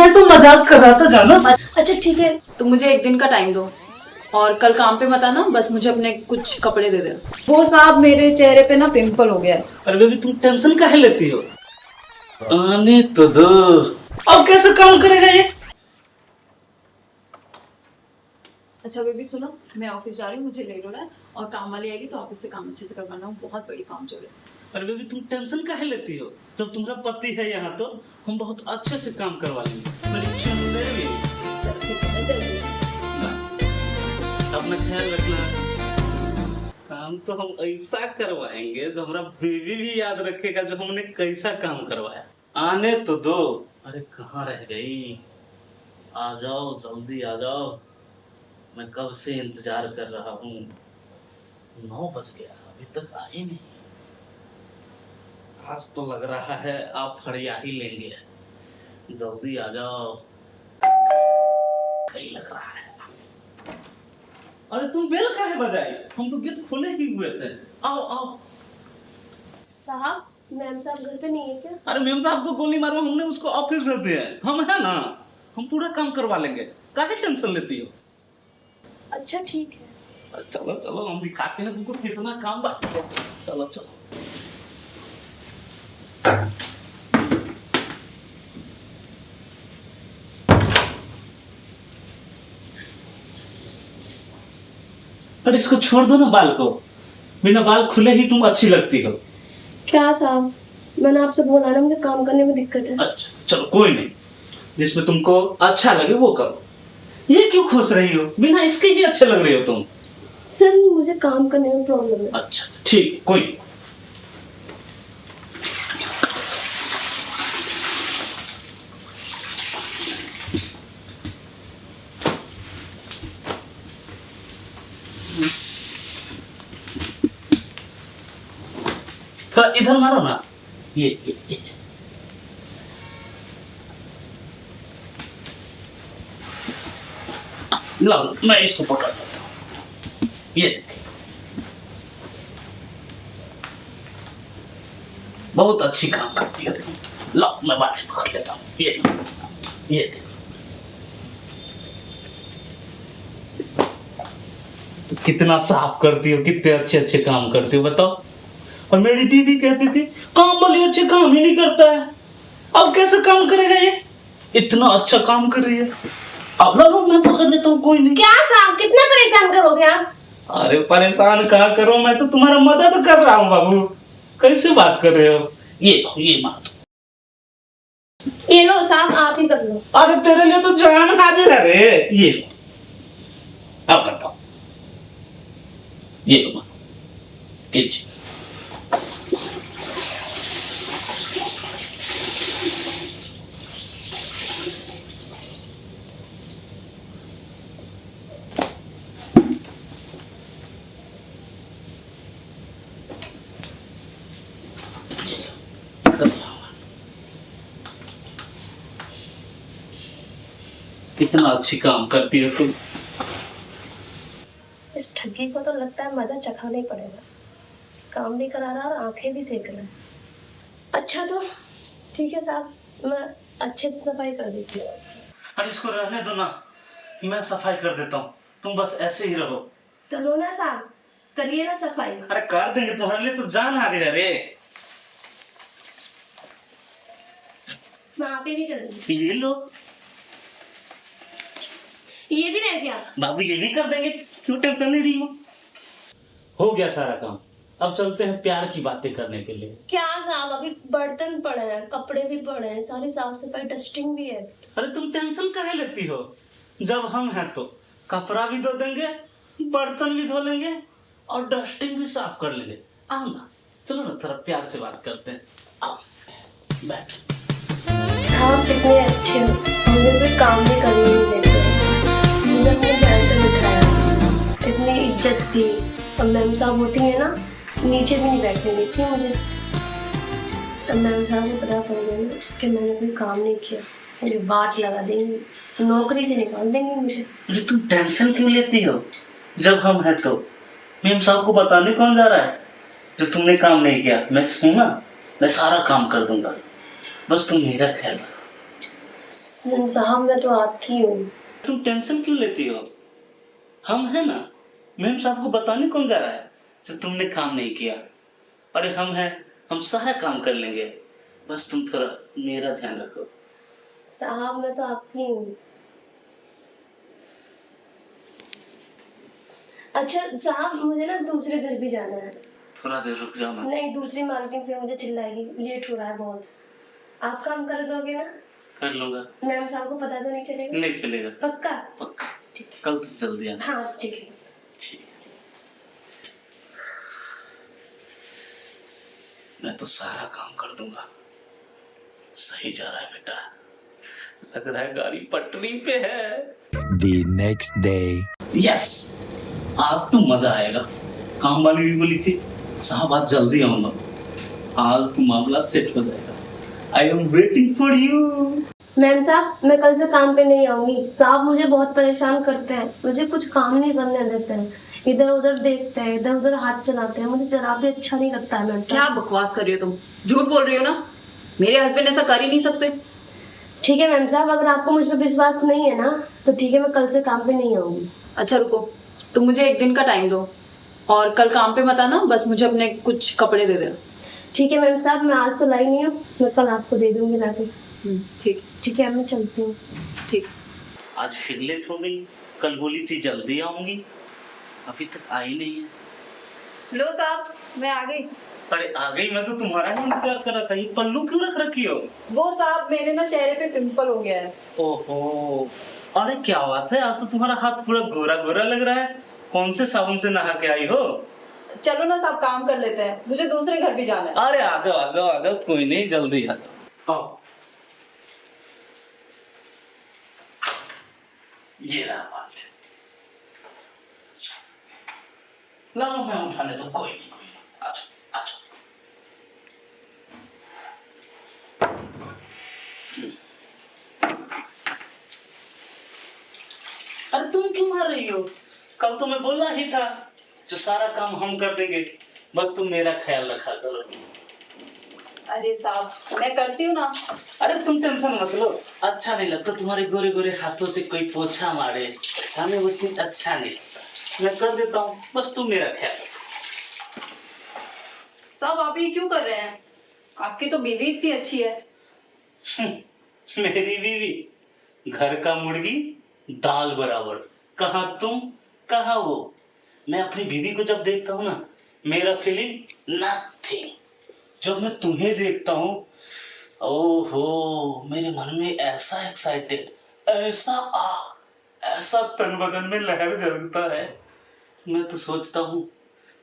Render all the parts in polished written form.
मैं तो मजाक कर रहा था जानो। अच्छा ठीक है, तो मुझे एक दिन का टाइम दो और कल काम पे मत आना, बस मुझे अपने कुछ कपड़े दे दे। वो साहब मेरे चेहरे पे ना पिंपल हो गया है। अरे बेबी तुम टेंशन काहे लेती हो, आने तो दो। अब कैसे काम करेगा ये? अच्छा बेबी सुनो, मैं ऑफिस जा रही हूँ, मुझे लेट हो रहा है और काम वाली आएगी तो ऑफिस से काम अच्छे से करवाना हूँ, बहुत बड़ी काम चल रहा है। अरे बेबी तुम टेंशन काहे लेती हो, जब तुम्हारा पति है यहाँ तो हम बहुत अच्छे से काम करवा लेंगे। मेरी चिंता भी चलो ठीक है, मैं चलती हूँ। अपना ख्याल रखना। काम तो हम ऐसा करवाएंगे जो हमारा बेबी भी याद रखेगा जो हमने कैसा काम करवाया। आने तो दो। अरे कहाँ रह गई, आ जाओ जल्दी आ जाओ, मैं कब से इंतजार कर रहा हूँ। 9 बज गया अभी तक आई नहीं। आज तो लग रहा है आप फड़िया ही लेंगे, जल्दी आ जाओ, कहीं लग रहा है। अरे तुम बेल काहे बजाई, हम तो गेट खोले ही हुए थे। आओ आओ। साहब, मैम साहब घर पे नहीं है क्या? अरे मेम साहब को गोली मारो, हमने उसको ऑफिस भेज दिया है। हम है ना, हम पूरा काम करवा लेंगे, काहे टेंशन लेती हो। अच्छा ठीक है। चलो चलो हम दिखाते हैं तुमको कितना काम बाकी है। चलो चलो। अरे इसको छोड़ दो ना, बाल को, बिना बाल खुले ही तुम अच्छी लगती हो। क्या साहब, मैंने आपसे बोला ना मुझे काम करने में दिक्कत है। अच्छा चलो कोई नहीं, जिसमें तुमको अच्छा लगे वो करो। ये क्यों खुश रही हो, बिना इसके ही अच्छे लग रही हो तुम। सर मुझे काम करने में प्रॉब्लम है। अच्छा ठीक, कोई नहीं। थोड़ा इधर मारो ना, ये। लाओ मैं इसको पकड़ लेता हूँ, ये बहुत अच्छी काम करती है। लाओ मैं बाल्टी पकड़ लेता हूँ, ये कितना साफ करती हो, कितने अच्छे अच्छे काम करती हो बताओ। और मेरी बीवी कहती थी काम वाली अच्छे काम ही नहीं करता है, अब कैसे काम करेगा ये, इतना अच्छा काम कर रही है। अब लो मैं पकड़ लेता हूँ, कोई नहीं। क्या साहब, कितना परेशान करोगे आप? अरे परेशान कहा करो, मैं तो तुम्हारा मदद कर रहा हूँ बाबू, कैसे बात कर रहे हो। ये मार दो। ये लो साहब, आप ही कर लो। अरे तेरे लिए तो जान हाजिर है रे, ये अब बताओ, ये लो मार, खींच। कितना अच्छी काम करती है तुम। इस ठगी को तो लगता है मजा चखाना ही पड़ेगा, काम भी करा रहा और आंखें भी सेक रहा है। अच्छा तो ठीक है साहब, मैं अच्छे से सफाई कर देती हूँ। अरे इसको रहने दो ना, मैं सफाई कर देता हूँ, तुम बस ऐसे ही रहो। तो लो ना साहब, करिए ना सफाई। अरे कर देंगे, तुम्हारे लिए तो जान हाजिर है रे। मैं आप ही नहीं कर दूंगी। ये लो ये भी रह गया। बाबू, ये भी कर देंगे, क्यों टेंशन ले रही हो गया सारा काम। अब चलते हैं प्यार की बातें करने के लिए। क्या साहब, अभी बर्तन पड़े हैं, कपड़े भी पड़े हैं, सारी साफ सफाई डस्टिंग भी है। अरे तुम टेंशन काहे लेती हो, जब हम हैं तो कपड़ा भी धो देंगे, बर्तन भी धो लेंगे और डस्टिंग भी साफ कर लेंगे। आओ ना, चलो ना थोड़ा प्यार से बात करते हैं, आओ बैठ। साहब कितने अच्छे हो, मुझे कोई काम भी करने नहीं देते, मुझे अपने बहन पे बिठाया, इतनी इज्जत दी। अब मैम साहब होती है ना, नीचे भी नहीं बैठने देती मुझे। अब मैम साहब को पता पड़ गया कि मैंने कोई काम नहीं किया, मुझे वाट लगा देंगी, नौकरी से निकाल देंगे मुझे। अरे तुम टेंशन क्यों लेती हो, जब हम हैं तो। मेम साहब को बताने कौन जा रहा है जो तुमने काम नहीं किया। मैं हूं ना, मैं सारा काम कर दूंगा, बस तुम मेरा ख्याल रखो। साहब मैं तो आपकी हूँ। तुम टेंशन क्यों लेती हो? हम है ना, मैम साहब को बताने कौन जा रहा है जो तुमने काम नहीं किया? अरे हम हैं, हम सारा काम कर लेंगे, बस तुम थोड़ा मेरा ध्यान रखो। साहब मैं तो आपकी हूँ। अच्छा साहब, मुझे ना दूसरे घर भी जाना है। थोड़ा देर रुक जाओ ना। नहीं, दूसरी मालकिन फिर मुझे चिल्लाएगी, लेट हो रहा है बहुत। आप काम कर लोगे ना? कर लूंगा। मैम साहब को पता तो नहीं चलेगा? नहीं चलेगा। पक्का? पक्का। ठीक है। कल तुम जल्दी आना। हाँ ठीक है। ठीक है। मैं तो सारा काम कर दूंगा। सही जा रहा है बेटा, लग रहा है गाड़ी पटरी पे है। The next day. यस, आज तो मजा आएगा। काम वाली भी बोली थी साहब आज जल्दी आऊंगा, आज तो मामला सेट हो जाएगा। I am waiting for you. Ma'am साहब, मैं कल से काम पे नहीं आऊंगी। साहब मुझे बहुत परेशान करते हैं, मुझे कुछ काम नहीं करने देते हैं, इधर उधर देखते हैं, इधर उधर हाथ चलाते हैं, मुझे जरा भी अच्छा नहीं लगता है। मैम क्या बकवास कर रही हो तुम? झूठ बोल रही हो ना, मेरे हस्बैंड ऐसा कर ही नहीं सकते। ठीक है मैम साहब, अगर आपको मुझ पर विश्वास नहीं है ना तो ठीक है, मैं कल से काम पे नहीं आऊंगी। अच्छा रुको, तुम मुझे एक दिन का टाइम दो और कल काम पे मत आना, बस मुझे अपने कुछ कपड़े दे देना। ठीक है मैम साहब, मैं आज तो लाई नहीं हूँ, मैं कल आपको दे दूंगी लाके। ठीक। ठीक है, मैं चलती हूँ। ठीक। आज फिर लेट हो गई, कल बोली थी जल्दी आऊंगी, अभी तक आई नहीं है। लो साहब, मैं आ गई। अरे आ गई? मैं तो तुम्हारा ही इंतजार कर रहा था। ये पल्लू क्यों रख रखी हो? वो साहब मेरे ना चेहरे पे पिंपल हो गया है। ओहो, अरे क्या बात है, आज तो तुम्हारा हाथ पूरा गोरा गोरा लग रहा है। कौन से साबुन से नहा के आई हो? चलो ना साहब, काम कर लेते हैं, मुझे दूसरे घर भी जाना है। अरे आ जाओ आ जाओ आ जाओ, कोई नहीं, जल्दी आ जाओ। आओ, ये रहा बात। लाओ मैं उठाने तो कोई नहीं, आ जाओ आ जाओ। अरे तुम क्यों मार रही हो? कल तो मैं बोला ही था जो सारा काम हम कर देंगे, बस तुम मेरा ख्याल रखा करो। अरे साहब मैं करती हूँ ना। अरे तुम टेंशन मत लो, अच्छा नहीं लगता तुम्हारे गोरे गोरे हाथों से कोई पोछा मारे, हमें वो चीज अच्छा नहीं लगता। मैं कर देता हूँ, बस तुम मेरा ख्याल रखो। साहब आप ये क्यों कर रहे हैं? आपकी तो बीवी इतनी अच्छी है। मेरी बीवी घर का मुर्गी दाल बराबर, कहाँ तुम कहाँ वो। मैं अपनी बीवी को जब देखता हूँ ना, मेरा फीलिंग नथिंग। जब मैं तुम्हें देखता हूँ, ओहो, मेरे मन में ऐसा एक्साइटेड, ऐसा ऐसा तन बदन में लहर जलता है। मैं तो सोचता हूँ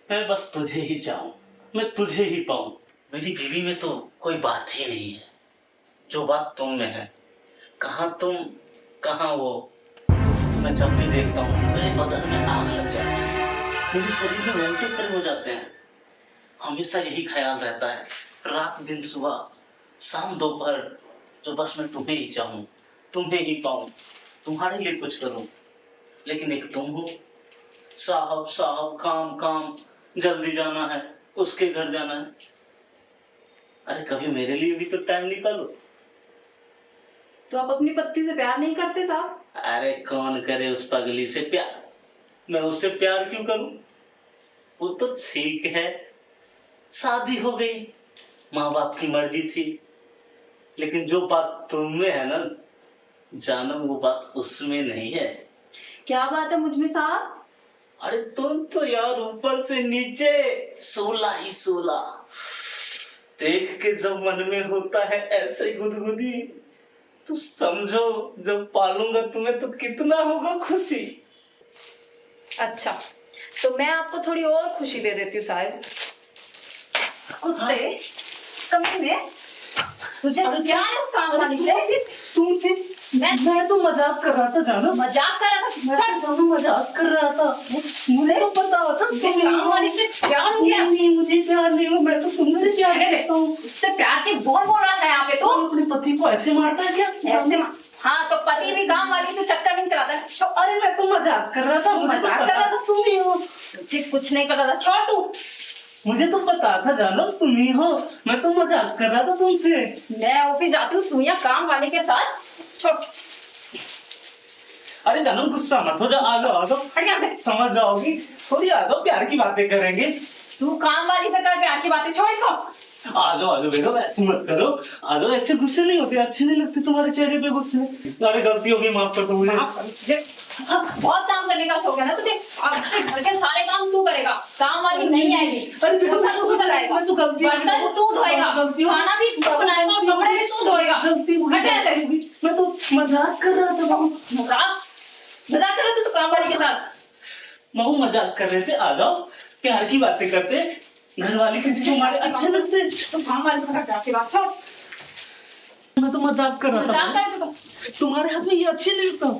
मैं बस तुझे ही चाहूं, मैं तुझे ही पाऊं। मेरी बीवी में तो कोई बात ही नहीं है जो बात तुम में है। कहाँ तुम कहाँ वो। तो मैं जब भी देखता हूँ मेरे बदन में आग लग जाती है, मेरे शरीर में रोंगटे खड़े हो जाते हैं। हमेशा यही ख्याल रहता है, रात दिन सुबह शाम दोपहर, जो बस मैं तुम्हें ही चाहूं, तुम्हें ही पाऊं, तुम्हारे लिए कुछ करूं। लेकिन एक तुम हो, साहब साहब काम काम, जल्दी जाना है, उसके घर जाना है। अरे कभी मेरे लिए भी तो टाइम निकालो। तो आप अपनी पत्नी से प्यार नहीं करते साहब? अरे कौन करे उस पगली से प्यार, मैं उससे प्यार क्यों करूं? वो तो ठीक है, शादी हो गई, माँ बाप की मर्जी थी। लेकिन जो बात तुम में है ना जानम, वो बात उसमें नहीं है। क्या बात है मुझ में साहब? अरे तुम तो यार ऊपर से नीचे 16 ही 16, देख के जब मन में होता है ऐसे गुदगुदी, तो समझो जब पालूंगा तुम्हें तो कितना होगा खुशी। अच्छा, तो मैं आपको थोड़ी और खुशी दे देती हूँ साहब। कुत्ते, कमीने, तुझे क्या है उस काम वाली से? तुमसे मैं तो मजाक कर रहा था जानो। मजाक कर रहा था? जानो मजाक कर रहा था, मुझे तो पता था तुम काम वाली से प्यार हो गया? नहीं, मुझे प्यार नहीं हो, मैं तो तुमसे प्यार करता हूँ। उससे प्यार के बोल बोल रहा था यहाँ पे तो? अपने पति को ऐसे मारता है क्या? ऐसे हाँ, तो पति भी काम वाली से चक्कर नहीं चलाता। अरे मैं तो मजाक कर रहा था, मुझे तो पता था तुम ही हो। तुझे कुछ नहीं पता था, छोड़ तू। मुझे तो पता था जानो तुम ही हो, मैं तो मजाक कर रहा था तुमसे। मैं ऑफिस जाती हूँ, तू यहाँ काम वाले के साथ छोड़। अरे जानू गुस्सा मत हो जा, आ जाओ हट यहाँ से। समझ जाओगी, थोड़ी आ जाओ, प्यार की बातें करेंगे। तू काम वाली से कर प्यार की बातें, छोड़ इसको। आ जाओ बेटा, ऐसे मत करो, आ जाओ, ऐसे गुस्से नहीं होते, अच्छे नहीं लगते तुम्हारे चेहरे पे गुस्से। अरे गलती होगी, माफ कर दो मुझे। बहुत काम करने का शौक है ना तुझे, अपने घर के सारे काम तू करेगा, काम वाली नहीं आएगी। अरे पोछा तू लगाएगा, मैं तो गलती हो गई, बर्तन तू धोएगा, गलती हो गई। खाना भी तू बनाएगा और कपड़े भी तू धोएगा। गलती हो गई, हट ऐसे। मैं तो मजाक कर रहा था मामू। मजाक कर रहा तू तो काम वाली के साथ। मामू मजाक कर रहे थे, आ जाओ, प्यार की बातें करते, घर वाले किसी को हमारे अच्छे लगते। तुम काम वाली से कर प्यार की बात, छोड़। मैं तो मजाक कर रहा मजाक था, कर तू। तुम्हारे हाथ में ये अच्छे नहीं लगता।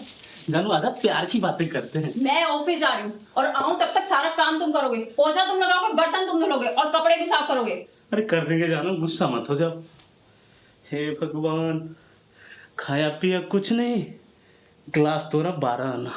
जानू आजा, प्यार की बातें करते हैं। मैं ऑफिस जा रही हूँ और आऊं तब तक सारा काम तुम करोगे, पोछा तुम लगाओगे, बर्तन तुम धोलोगे और कपड़े भी साफ करोगे। अरे कर देंगे जानू, गुस्सा मत हो जाओ। हे भगवान, खाया पिया कुछ नहीं, ग्लास तोड़ा 12 आना।